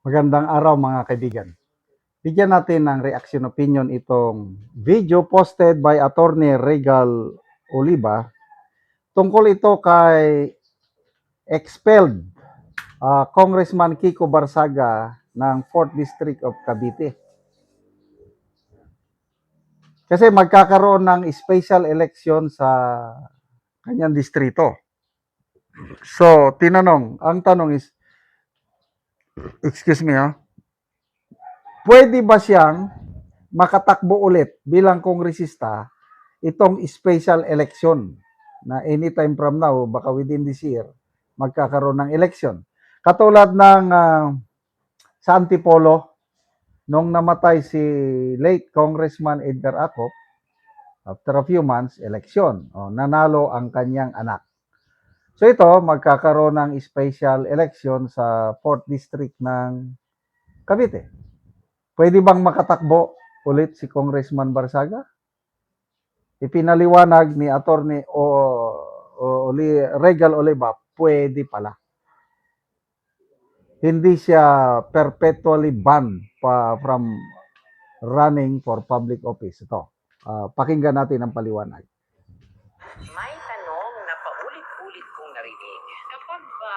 Magandang araw mga kaibigan. Bigyan natin ng reaction opinion itong video posted by Attorney Regal Oliva tungkol ito kay expelled Congressman Kiko Barsaga ng 4th District of Cavite. Kasi magkakaroon ng special election sa kanyang distrito. So, ang tanong is, excuse me pwede ba siyang makatakbo ulit bilang kongresista itong special election na anytime from now, baka within this year, magkakaroon ng election. Katulad ng sa Antipolo, nung namatay si late Congressman Edgar Acop, after a few months, election. Nanalo ang kanyang anak. So ito, magkakaroon ng special election sa 4th District ng Cavite. Pwede bang makatakbo ulit si Congressman Barsaga? Ipinaliwanag ni Attorney Regal Oliva, pwede pala. Hindi siya perpetually banned from running for public office. Ito, pakinggan natin ang paliwanag. May tanong na paulit-ulit kong narinig. Kapag ba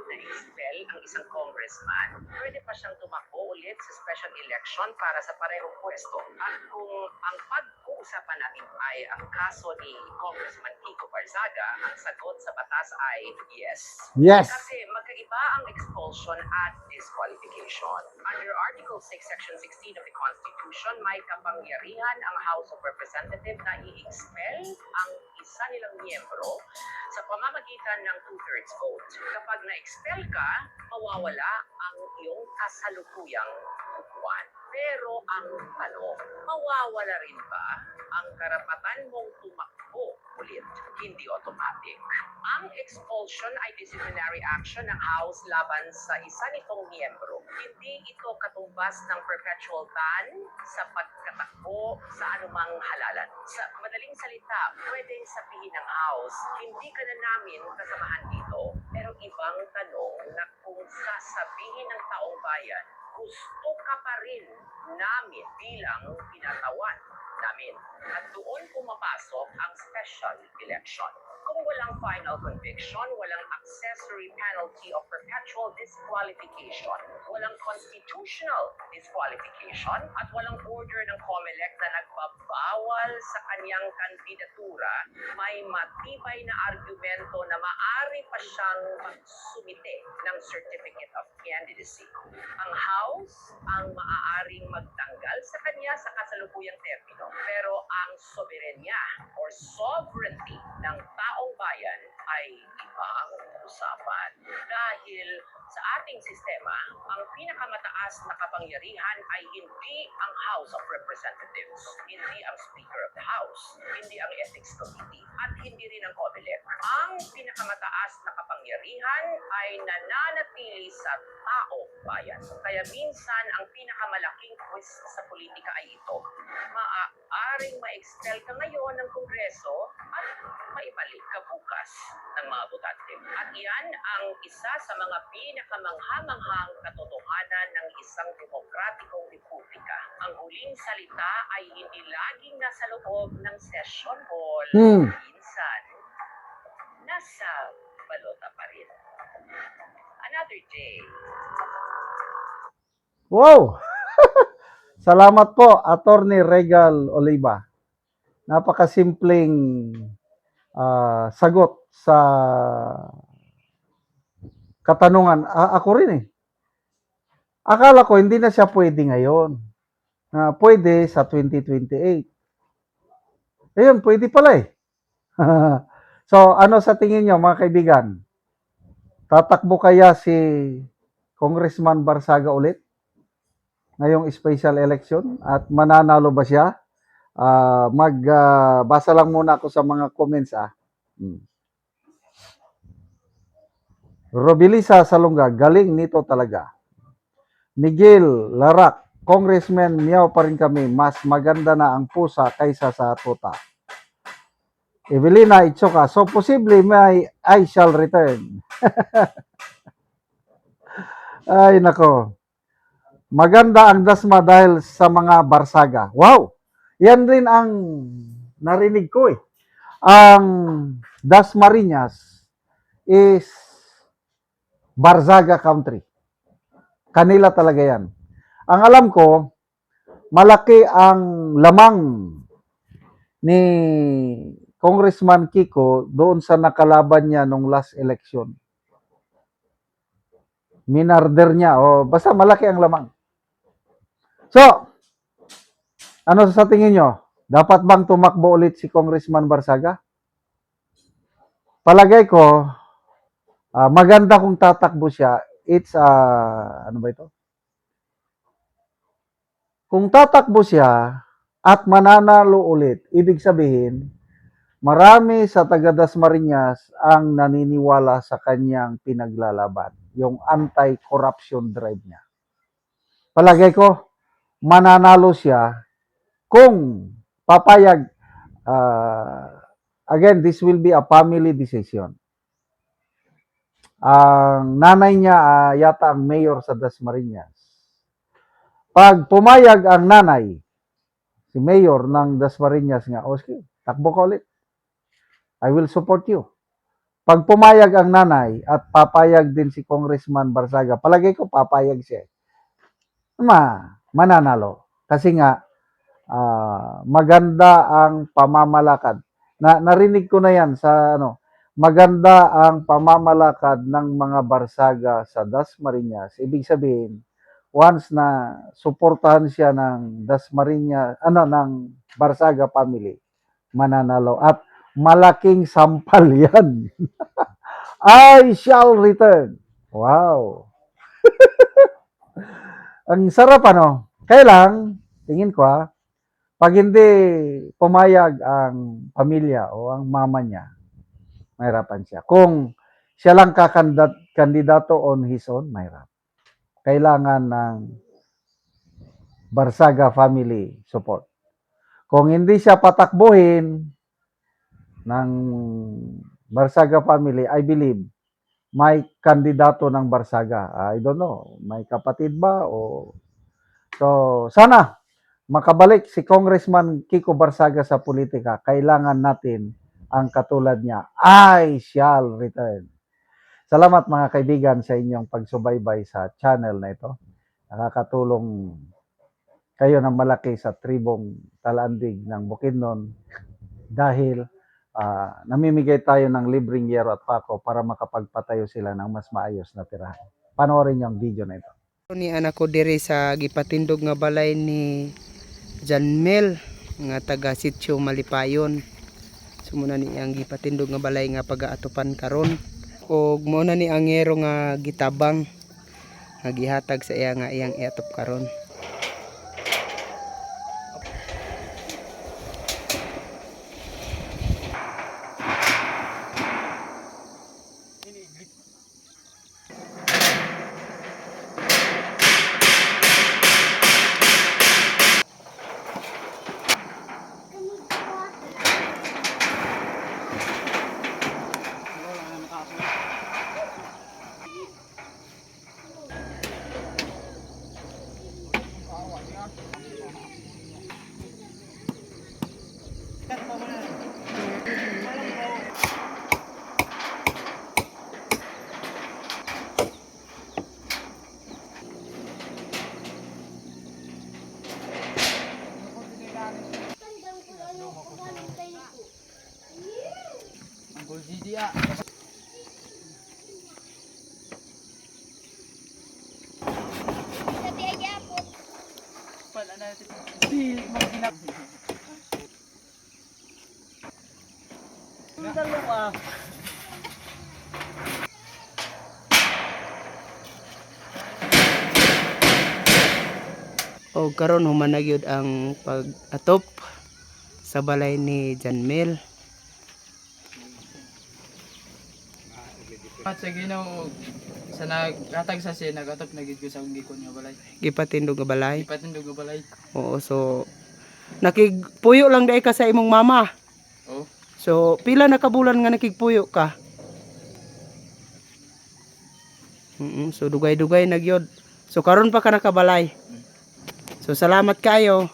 na-expel ang isang congressman, pwede pa siyang tumakbo ulit sa special election para sa parehong pwesto? At kung ang pag-uusapan natin ay ang kaso ni Congressman Kiko Barsaga, ang sagot sa batas ay yes. Yes. Kasi magkaiba ang expulsion at disqualification. Under Article 6, Section 16 of the Constitution, may kapangyarihan ang House of Representatives na i-expel ang isa nilang miyembro sa pamamagitan ng 2/3 vote. Kapag na-expel ka, mawawala ang iyong kasalukuyang upuan. Pero ang tanong, mawawala rin ba ang karapatan mong tumakbo ulit? Hindi automatic. Ang expulsion ay disciplinary action ng House laban sa isa nitong miyembro. Hindi ito katumbas ng perpetual ban sa pagkatakbo sa anumang halalan. Sa madaling salita, pwedeng sabihin ng House, hindi ka na namin kasamahan dito. Pero ibang tanong na kung sasabihin ng taong bayan, gusto ka pa rin namin bilang pinatawan namin. At doon pumapasok ang special election. Kung walang final conviction, walang accessory penalty of perpetual disqualification, walang constitutional disqualification, at walang order ng COMELEC na nagbabawal sa kanyang kandidatura, may matibay na argumento na maaari pa siyang magsumite ng Certificate of Candidacy. Ang House ang maaaring magtanggal sa kanya sa kasalukuyang termino, pero ang soberenya or sovereignty ng taong bayan ay ibang usapan. Dahil sa ating sistema, ang pinakamataas na kapangyarihan ay hindi ang House of Representatives, hindi ang Speaker of the House, hindi ang Ethics Committee, at hindi rin ang COMELEC. Ang pinakamataas na kapangyarihan ay nananatili sa taong bayan. Kaya minsan, ang pinakamalaking twist sa politika ay ito. Maaaring ma-expel ka ngayon ng Kongreso at maibalik ka bukas ng mga botante. At yan ang isa sa mga pinakamanghamanghang katotohanan ng isang demokratikong republika. Ang huling salita ay hindi laging nasa loob ng session hall. Minsan, nasa balota pa rin. Another day. Wow! Salamat po, Attorney Regal Oliva. Napakasimpleng sagot sa katanungan. Ako rin Akala ko hindi na siya pwede ngayon. Pwede sa 2028. Ayun, pwede pala So, ano sa tingin nyo mga kaibigan? Tatakbo kaya si Congressman Barsaga ulit ngayong special election at mananalo ba siya? Magbasa lang muna ako sa mga comments Robilisa Salonga, galing nito talaga. Miguel Larak, Congressman, miyaw pa rin kami, mas maganda na ang pusa kaysa sa tuta. Evelina Itsoka, so posible I shall return. Ay nako. Maganda ang dasma dahil sa mga barsaga. Wow! Yan rin ang narinig ko eh. Ang Dasmariñas is Barzaga country. Kanila talaga yan. Ang alam ko, malaki ang lamang ni Congressman Kiko doon sa nakalaban niya nung last election. Minarder niya, o basta malaki ang lamang. So, ano sa tingin nyo? Dapat bang tumakbo ulit si Congressman Barsaga? Palagay ko, maganda kung tatakbo siya. It's, ano ba ito? Kung tatakbo siya at mananalo ulit, ibig sabihin, marami sa taga Dasmariñas ang naniniwala sa kanyang pinaglalaban, yung anti-corruption drive niya. Palagay ko, mananalo siya kung papayag, again, this will be a family decision. Ang nanay niya yata ang mayor sa Dasmariñas. Pag pumayag ang nanay, si mayor ng Dasmariñas nga, okay, takbo ka ulit. I will support you. Pag pumayag ang nanay at papayag din si Congressman Barsaga, palagay ko papayag siya. Mananalo. Kasi nga, maganda ang pamamalakad. Narinig ko na yan sa maganda ang pamamalakad ng mga Barsaga sa Dasmariñas. Ibig sabihin, once na suportahan siya ng Dasmariñas, ng Barsaga family, mananalo. At malaking sampal yan. I shall return. Wow. Ang sarap Kailang, tingin ko pag hindi pumayag ang pamilya o ang mama niya, mahirapan siya. Kung siya lang kandidato on his own, mahirap. Kailangan ng Barsaga family support. Kung hindi siya patakbuhin ng Barsaga family, I believe, may kandidato ng Barsaga. I don't know, may kapatid ba o... So, sana makabalik si Congressman Kiko Barsaga sa politika. Kailangan natin ang katulad niya. I shall return. Salamat mga kaibigan sa inyong pagsubaybay sa channel na ito. Nakakatulong kayo ng malaki sa tribong Talandig ng Bukidnon dahil namimigay tayo ng libreng yero at pako para makapagpatayo sila ng mas maayos na tirahan. Panoorin niyo ang video na ito. Ni anak ko diri sa gipatindog nga balay ni Janmel nga taga Sitio Malipayon. Sumuna ni ang gipatindog nga balay nga pagaatupan karon ug mao na ni ang ngero nga gitabang nga gihatag sa iya nga iyang iatop karon. O karon human na gyud ang pag-atop sa balay ni Janmel. At sa Ginoo sa naghatag sa siya nagatop na gid ko sa gikon nga balay. Gipatindog nga balay. Ipatindog nga balay. Oo, so nakigpuyo lang dai ka sa imong mama. Oh. So pila na ka bulan nga nakigpuyo ka? So dugay-dugay na gyud. So karon pa ka nakabalay. So salamat kayo.